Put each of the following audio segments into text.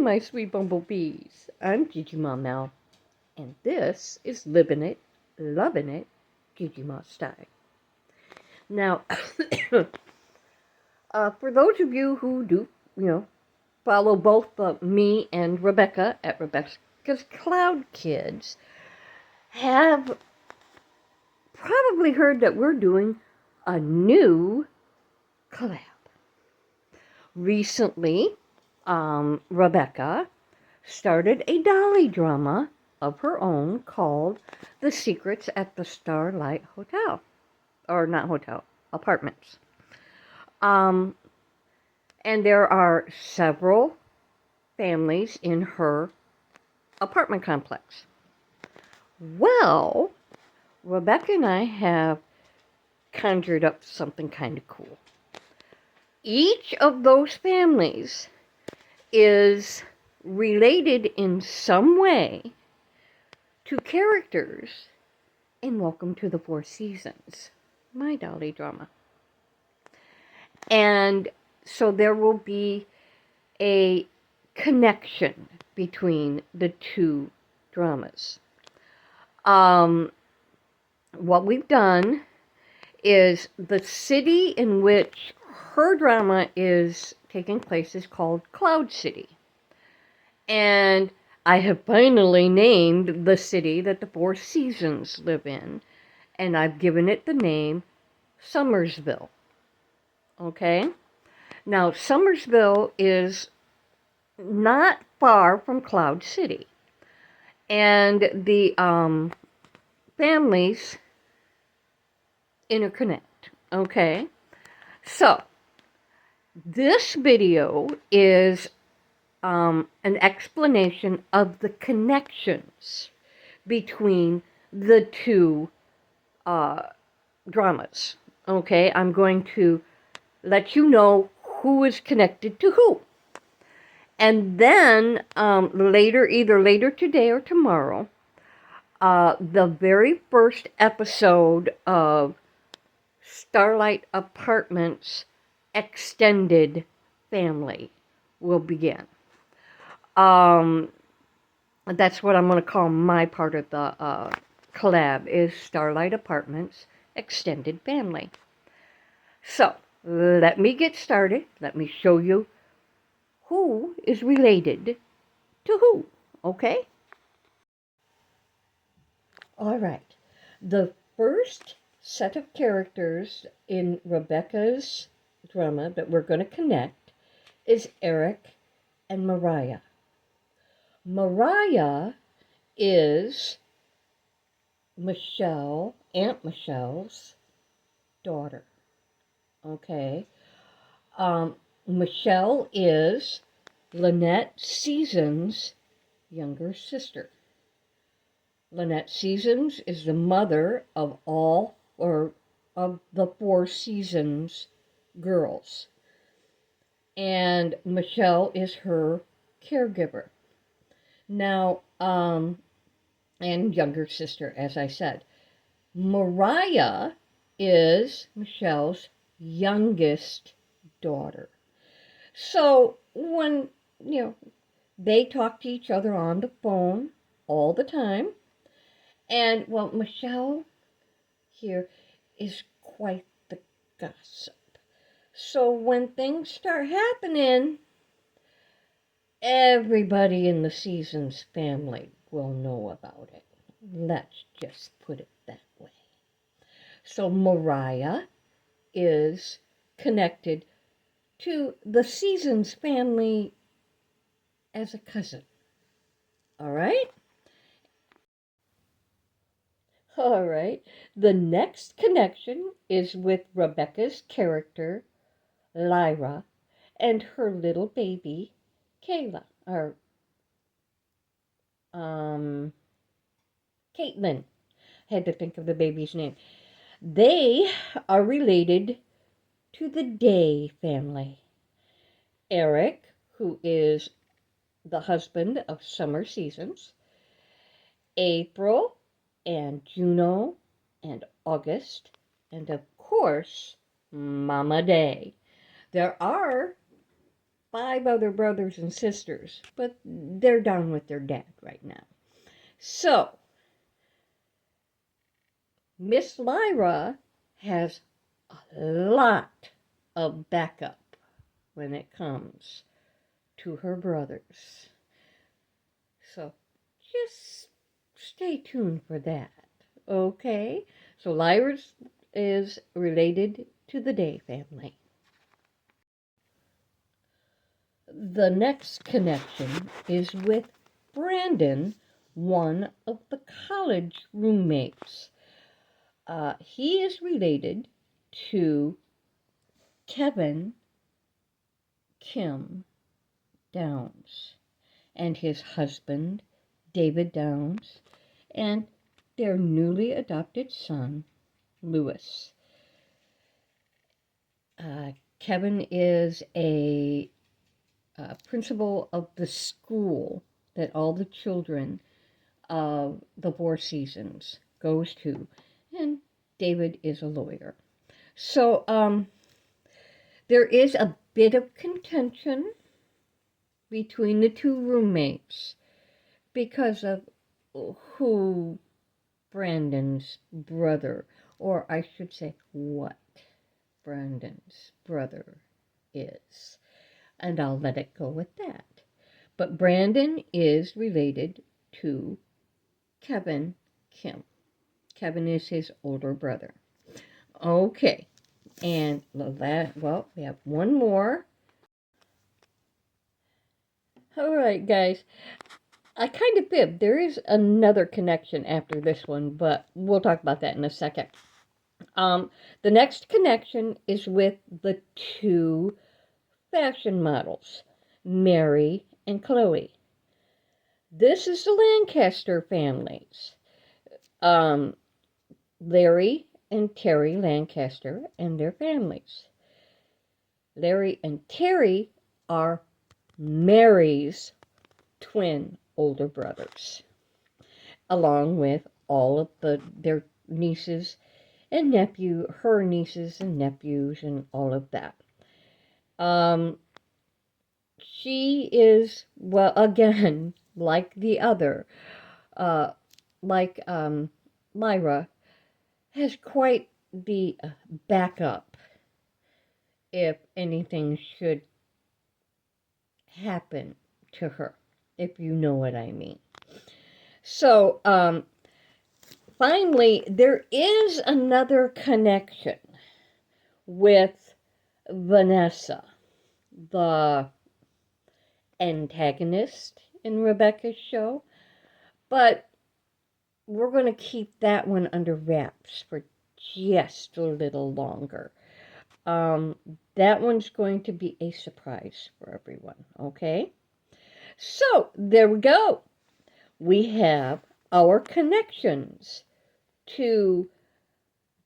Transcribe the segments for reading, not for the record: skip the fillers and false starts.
my sweet bumblebees. I'm Gigi Mom Mel, and this is Living It, Loving It, Gigi Mom Style. Now, for those of you who do, follow both me and Rebecca at Rebecca's Cloud Kids, have probably heard that we're doing a new collab. Recently, Rebecca started a dolly drama of her own called The Secrets at the Starlight Hotel. Or not hotel, apartments. And there are several families in her apartment complex. Well, Rebecca and I have conjured up something kind of cool. Each of those families is related in some way to characters in Welcome to the Four Seasons, my dolly drama. And so there will be a connection between the two dramas. What we've done is the city in which her drama is taking place is called Cloud City. And I have finally named the city that the Four Seasons live in, and I've given it the name Summersville. Okay? Now, Summersville is not far from Cloud City, and the families interconnect. Okay? So, this video is an explanation of the connections between the two dramas. Okay, I'm going to let you know who is connected to who. And then either later today or tomorrow, the very first episode of Starlight Apartments-Extended family will begin. That's what I'm going to call my part of the collab, is Starlight Apartments Extended Family. So, let me get started. Let me show you who is related to who, okay? All right. The first set of characters in Rebecca's drama that we're going to connect is Eric and Mariah. Mariah is Aunt Michelle's daughter. Okay. Michelle is Lynette Season's younger sister. Lynette Seasons is the mother of of the Four Seasons girls. And Michelle is her caregiver. Now, and younger sister, as I said. Mariah is Michelle's youngest daughter. So when, they talk to each other on the phone all the time. And, well, Michelle here is quite the gossip. So when things start happening, everybody in the Seasons family will know about it. Let's just put it that way. So Mariah is connected to the Seasons family as a cousin. All right? All right. The next connection is with Rebecca's character, Lyra, and her little baby, Caitlin. Caitlin. Had to think of the baby's name. They are related to the Day family. Eric, who is the husband of Summer Seasons, April and Juno and August, and of course, Mama Day. There are 5 other brothers and sisters, but they're down with their dad right now. So, Miss Lyra has a lot of backup when it comes to her brothers. So, just stay tuned for that, okay? So, Lyra is related to the Day family. The next connection is with Brandon, one of the college roommates. He is related to Kevin Kim Downs and his husband, David Downs, and their newly adopted son, Lewis. Kevin is a principal of the school that all the children of the Four Seasons goes to, and David is a lawyer. So there is a bit of contention between the two roommates because of who Brandon's brother, or I should say what Brandon's brother is. And I'll let it go with that. But Brandon is related to Kevin Kim. Kevin is his older brother. Okay, and well, we have one more. All right, guys. I kind of fibbed. There is another connection after this one, but we'll talk about that in a second. The next connection is with the two fashion models, Mary and Chloe. This is the Lancaster families. Larry and Terry Lancaster and their families. Larry and Terry are Mary's twin older brothers, along with all of their nieces and her nieces and nephews and all of that. She is, well, again, like the other, Lyra, has quite the backup if anything should happen to her, if you know what I mean. So, finally, there is another connection with Vanessa, the antagonist in Rebecca's show, but we're going to keep that one under wraps for just a little longer. That one's going to be a surprise for everyone, okay? So, there we go. We have our connections to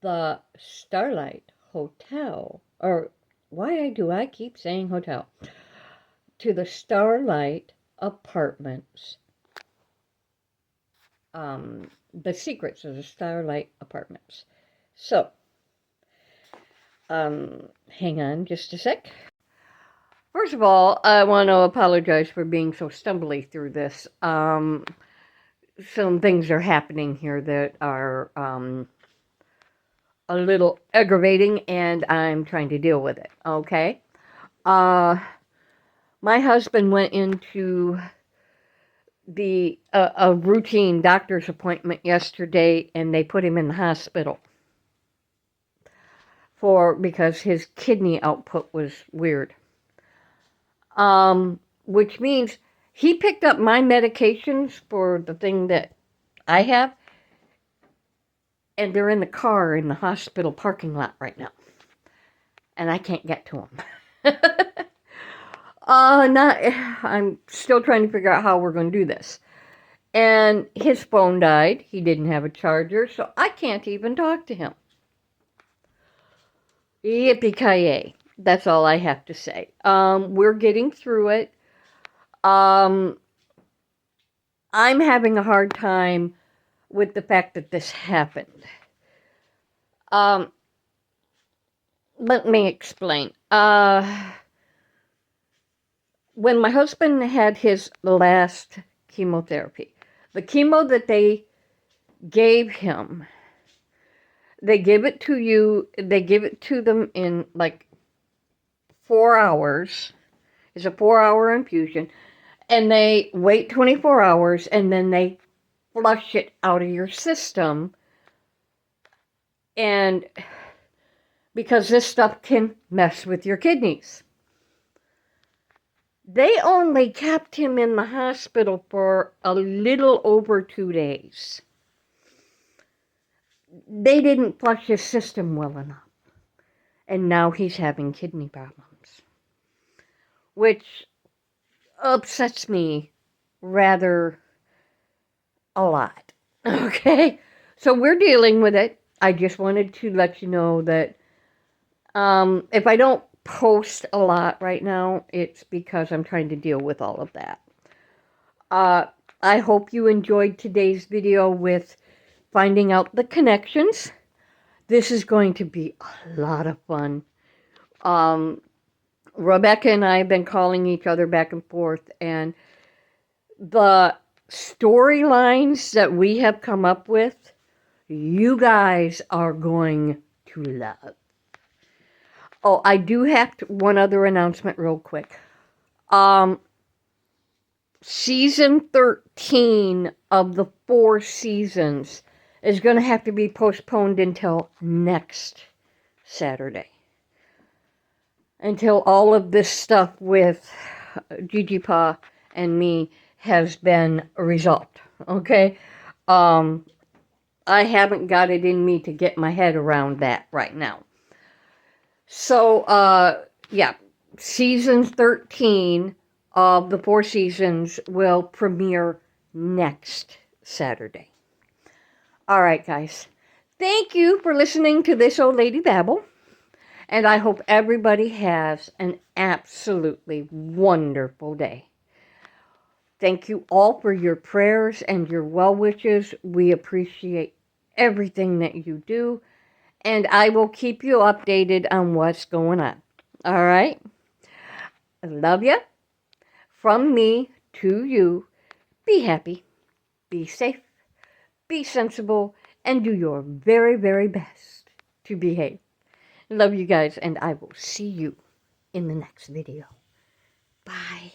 the Starlight Hotel, or why do I keep saying hotel? To the Starlight Apartments. The secrets of the Starlight Apartments. So, hang on just a sec. First of all, I want to apologize for being so stumbly through this. Some things are happening here that are a little aggravating, and I'm trying to deal with it, okay? My husband went into a routine doctor's appointment yesterday, and they put him in the hospital because his kidney output was weird. Which means he picked up my medications for the thing that I have, and they're in the car in the hospital parking lot right now, and I can't get to them. I'm still trying to figure out how we're going to do this. And his phone died. He didn't have a charger, so I can't even talk to him. Yippee-ki-yay. That's all I have to say. We're getting through it. I'm having a hard time with the fact that this happened. Let me explain. when my husband had his last chemotherapy, the chemo that they gave him, they give it to you, they give it to them in like 4 hours. It's a 4-hour infusion. And they wait 24 hours and then they flush it out of your system. And because this stuff can mess with your kidneys. They only kept him in the hospital for a little over 2 days. They didn't flush his system well enough. And now he's having kidney problems, which upsets me rather a lot. Okay? So we're dealing with it. I just wanted to let you know that if I don't post a lot right now, it's because I'm trying to deal with all of that. I hope you enjoyed today's video with finding out the connections. This is going to be a lot of fun. Rebecca and I have been calling each other back and forth, and the storylines that we have come up with, you guys are going to love. Oh, I do have one other announcement real quick. Season 13 of the 4 seasons is going to have to be postponed until next Saturday. Until all of this stuff with Gigi Pa and me has been resolved. Okay? I haven't got it in me to get my head around that right now. So, yeah, season 13 of the 4 seasons will premiere next Saturday. All right, guys. Thank you for listening to this old lady babble. And I hope everybody has an absolutely wonderful day. Thank you all for your prayers and your well wishes. We appreciate everything that you do. And I will keep you updated on what's going on. All right? I love you. From me to you, be happy, be safe, be sensible, and do your very, very best to behave. Love you guys, and I will see you in the next video. Bye.